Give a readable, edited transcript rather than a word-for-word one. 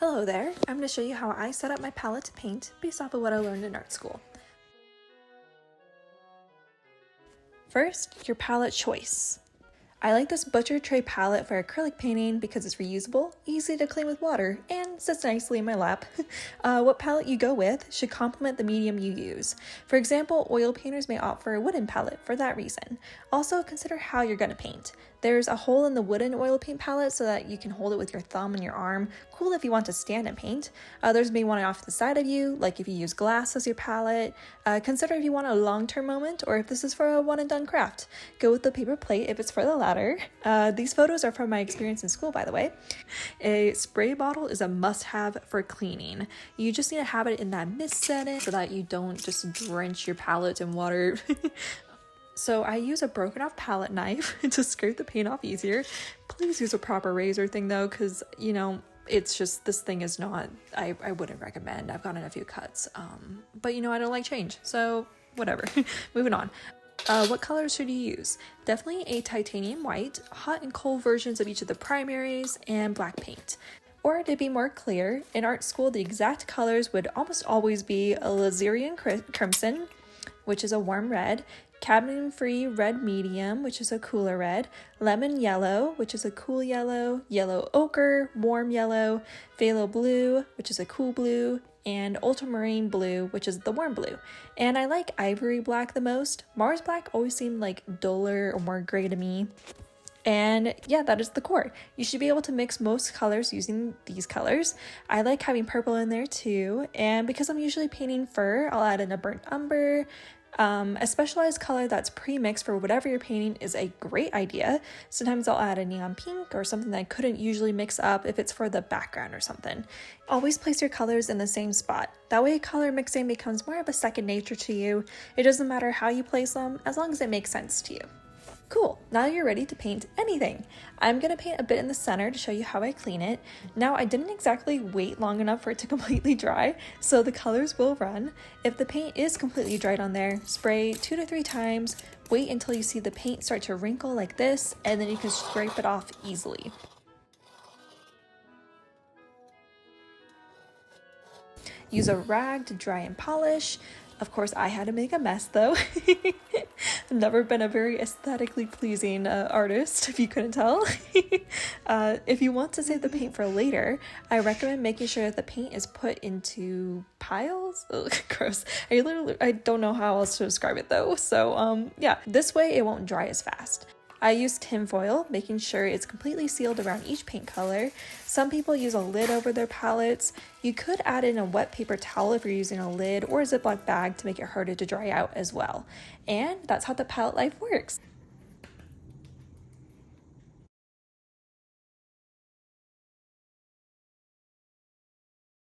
Hello there, I'm going to show you how I set up my palette to paint based off of what I learned in art school. First, your palette choice. I like this Butcher Tray palette for acrylic painting because it's reusable, easy to clean with water, and sits nicely in my lap. What palette you go with should complement the medium you use. For example, oil painters may opt for a wooden palette for that reason. Also, consider how you're going to paint. There's a hole in the wooden oil paint palette so that you can hold it with your thumb and your arm. Cool if you want to stand and paint. Others may want it off to the side of you, like if you use glass as your palette. Consider if you want a long-term moment or if this is for a one-and-done craft. Go with the paper plate if it's for the latter. These photos are from my experience in school, by the way. A spray bottle is a must-have for cleaning. You just need to have it in that mist setting so that you don't just drench your palette in water. So I use a broken off palette knife to scrape the paint off easier. Please use a proper razor thing though, because it's just, this thing is not, I wouldn't recommend. I've gotten a few cuts, but I don't like change, so whatever. Moving on. What colors should you use? Definitely a titanium white, hot and cold versions of each of the primaries, and black paint. Or to be more clear, in art school the exact colors would almost always be Alizarin crimson, which is a warm red, Cadmium-Free red medium, which is a cooler red, lemon yellow, which is a cool yellow, yellow ochre, warm yellow, phthalo blue, which is a cool blue, and ultramarine blue, which is the warm blue. And I like ivory black the most. Mars black always seemed like duller or more gray to me. And yeah, that is the core. You should be able to mix most colors using these colors. I like having purple in there too, and because I'm usually painting fur, I'll add in a burnt umber. A specialized color that's pre-mixed for whatever you're painting is a great idea. Sometimes I'll add a neon pink or something that I couldn't usually mix up if it's for the background or something. Always place your colors in the same spot. That way color mixing becomes more of a second nature to you. It doesn't matter how you place them as long as it makes sense to you. Cool, now you're ready to paint anything. I'm going to paint a bit in the center to show you how I clean it. Now I didn't exactly wait long enough for it to completely dry, so the colors will run. If the paint is completely dried on there, spray 2 to 3 times, wait until you see the paint start to wrinkle like this, and then you can scrape it off easily. Use a rag to dry and polish. Of course, I had to make a mess though. I've never been a very aesthetically pleasing artist, if you couldn't tell. If you want to save the paint for later, I recommend making sure that the paint is put into piles. Ugh, gross. I don't know how else to describe it though. So yeah, this way it won't dry as fast. I use tin foil, making sure it's completely sealed around each paint color. Some people use a lid over their palettes. You could add in a wet paper towel if you're using a lid or a Ziploc bag to make it harder to dry out as well. And that's how the palette life works.